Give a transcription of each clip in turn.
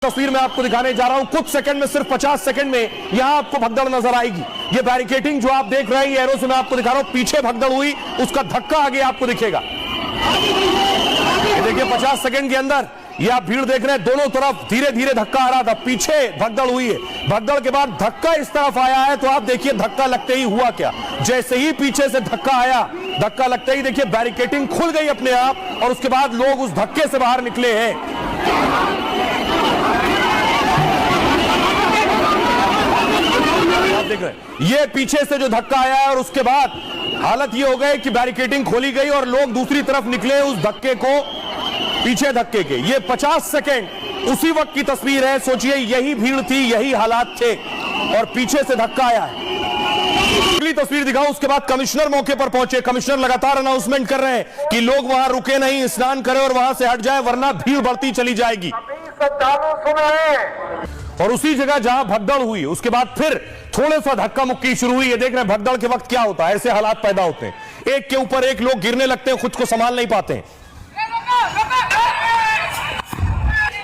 तस्वीर में आपको दिखाने जा रहा हूं, कुछ सेकंड में, सिर्फ 50 सेकंड में यहां आपको भगदड़ नजर आएगी। ये बैरिकेडिंग जो आप देख रहे हैं, एरो से मैं आपको दिखा रहा हूं, पीछे भगदड़ हुई, उसका धक्का आगे आपको दिखेगा। ये देखिए 50 सेकंड के अंदर ये आप भीड़ देख रहे हैं, दोनों तरफ धीरे धीरे धक्का आ रहा था, पीछे भगदड़ हुई है, भगदड़ के बाद धक्का इस तरफ आया है, तो आप देखिए धक्का लगते ही हुआ क्या। जैसे ही पीछे से धक्का आया, धक्का लगते ही देखिए बैरिकेडिंग खुल गई अपने आप, और उसके बाद लोग उस धक्के से बाहर निकले हैं। आप देख रहे हैं ये पीछे से जो धक्का आया है, और उसके बाद हालत ये हो गई कि बैरिकेडिंग खोली गई और लोग दूसरी तरफ निकले उस धक्के को, पीछे धक्के के। ये 50 सेकंड उसी वक्त की तस्वीर है। सोचिए यही भीड़ थी, यही हालात थे, और पीछे से धक्का आया है। अगली तस्वीर दिखाऊं, उसके बाद कमिश्नर मौके पर पहुंचे। कमिश्नर लगातार अनाउंसमेंट कर रहे हैं कि लोग वहां रुके नहीं, स्नान करें और वहां से हट जाए, वरना भीड़ बढ़ती चली जाएगी। और उसी जगह जहां भगदड़ हुई, उसके बाद फिर थोड़े सा धक्का मुक्की शुरू हुई। ये देख रहे हैं भगदड़ के वक्त क्या होता है, ऐसे हालात पैदा होते हैं, एक के ऊपर एक लोग गिरने लगते हैं, खुद को संभाल नहीं पाते हैं।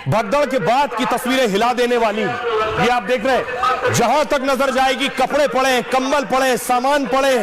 भगदड़ के बाद की तस्वीरें हिला देने वाली, ये आप देख रहे हैं, जहां तक नजर जाएगी कपड़े पड़े, कंबल पड़े, सामान पड़े।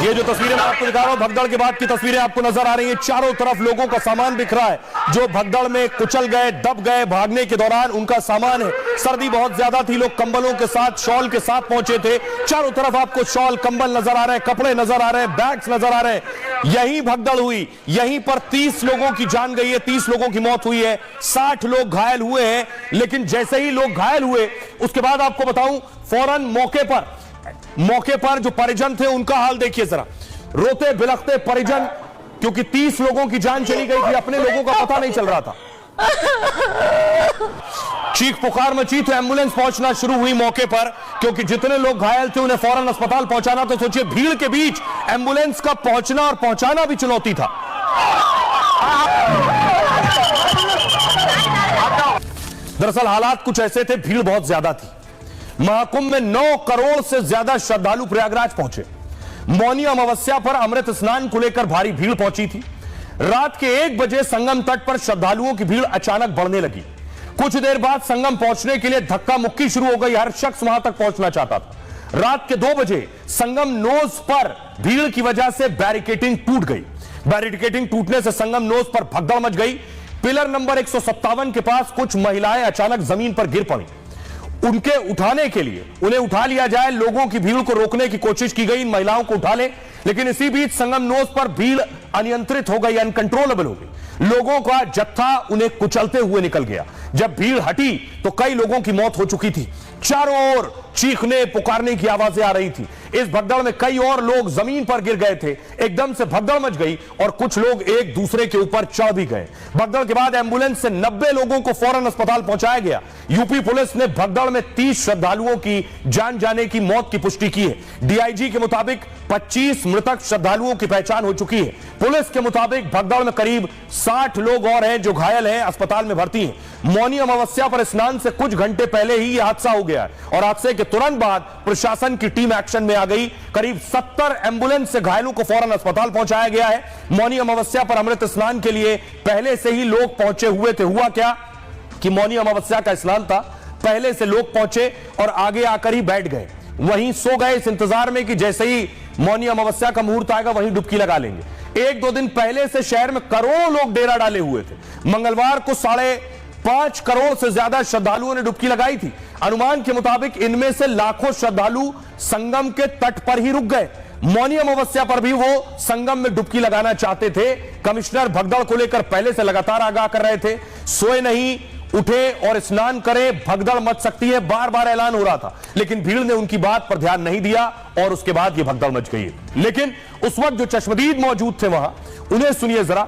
ये जो तस्वीरें मैं आपको दिखा रहा हूं, भगदड़ के बाद की तस्वीरें आपको नजर आ रही हैं। चारों तरफ लोगों का सामान बिखरा है, जो भगदड़ में कुचल गए, दब गए, भागने के दौरान उनका सामान है। सर्दी बहुत ज्यादा थी, लोग कंबलों के साथ, शॉल के साथ पहुंचे थे। चारों तरफ आपको शॉल, कंबल नजर आ रहे हैं, कपड़े नजर आ रहे हैं, बैग्स नजर आ रहे हैं। यही भगदड़ हुई, यहीं पर 30 लोगों की जान गई है, 30 लोगों की मौत हुई है, 60 लोग घायल हुए हैं। लेकिन जैसे ही लोग घायल हुए, उसके बाद आपको बताऊं, फौरन मौके पर जो परिजन थे उनका हाल देखिए जरा, रोते बिलखते परिजन, क्योंकि 30 लोगों की जान चली गई थी, अपने लोगों का पता नहीं चल रहा था। चीख पुकार मची तो एम्बुलेंस पहुंचना शुरू हुई मौके पर, क्योंकि जितने लोग घायल थे उन्हें फौरन अस्पताल पहुंचाना। तो सोचिए भीड़ के बीच एम्बुलेंस का पहुंचना और पहुंचाना भी चुनौती था। दरअसल हालात कुछ ऐसे थे, भीड़ बहुत ज्यादा थी। महाकुंभ में 9 करोड़ से ज्यादा श्रद्धालु प्रयागराज पहुंचे। मौनी अमावस्या पर अमृत स्नान को लेकर भारी भीड़ पहुंची थी। रात के 1 बजे संगम तट पर श्रद्धालुओं की भीड़ अचानक बढ़ने लगी। कुछ देर बाद संगम पहुंचने के लिए धक्का मुक्की शुरू हो गई, हर शख्स वहां तक पहुंचना चाहता था। रात के 2 बजे संगम नोज पर भीड़ की वजह से बैरिकेडिंग टूट गई। बैरिकेडिंग टूटने से संगम नोज पर भगदड़ मच गई। पिलर नंबर 157 के पास कुछ महिलाएं अचानक जमीन पर गिर पड़ी। उनके उठाने के लिए, उन्हें उठा लिया जाए, लोगों की भीड़ को रोकने की कोशिश की गई, इन महिलाओं को उठा ले, लेकिन इसी बीच संगम नोज पर भीड़ अनियंत्रित हो गई, अनकंट्रोलेबल हो गई। लोगों का जत्था उन्हें कुचलते हुए निकल गया। जब भीड़ हटी तो कई लोगों की मौत हो चुकी थी। चारों ओर चीखने पुकारने की आवाजें आ रही थी। इस भगदड़ में कई और लोग जमीन पर गिर गए थे। एकदम से भगदड़ मच गई और कुछ लोग एक दूसरे के ऊपर चढ़ भी गए। भगदड़ के बाद एम्बुलेंस से 90 लोगों को फौरन अस्पताल पहुंचाया गया। यूपी पुलिस ने भगदड़ में 30 श्रद्धालुओं की जान जाने की मौत की पुष्टि की है। डीआईजी के मुताबिक 25 मृतक श्रद्धालुओं की पहचान हो चुकी है। पुलिस के मुताबिक भगदड़ में करीब 60 लोग और हैं जो घायल हैं, अस्पताल में भर्ती हैं। मौनी अमावस्या पर स्नान से कुछ घंटे पहले ही यह हादसा हो गया और हादसे के तुरंत बाद प्रशासन की टीम एक्शन में आ गई। करीब 70 एम्बुलेंस से घायलों को फौरन अस्पताल पहुंचाया गया है। मौनी अमावस्या पर अमृत स्नान के लिए पहले से ही लोग पहुंचे हुए थे। हुआ क्या कि मौनी अमावस्या का स्नान था, पहले से लोग पहुंचे और आगे आकर ही बैठ गए, वहीं सो गए इस इंतजार में कि जैसे ही मौनी अमावस्या का मुहूर्त आएगा वहीं डुबकी लगा लेंगे। 1-2 दिन पहले से शहर में करोड़ों लोग डेरा डाले हुए थे। मंगलवार को 5.5 करोड़ से ज्यादा श्रद्धालुओं ने डुबकी लगाई थी। अनुमान के मुताबिक इनमें से लाखों श्रद्धालु संगम के तट पर ही रुक गए। मौनी अमावस्या पर भी वो संगम में डुबकी लगाना चाहते थे। कमिश्नर भगदड़ को लेकर पहले से लगातार आगाह कर रहे थे, सोए नहीं, उठे और स्नान करें, भगदड़ मच सकती है, बार बार ऐलान हो रहा था, लेकिन भीड़ ने उनकी बात पर ध्यान नहीं दिया और उसके बाद ये भगदड़ मच गई। लेकिन उस वक्त जो चश्मदीद मौजूद थे वहां, उन्हें सुनिए जरा।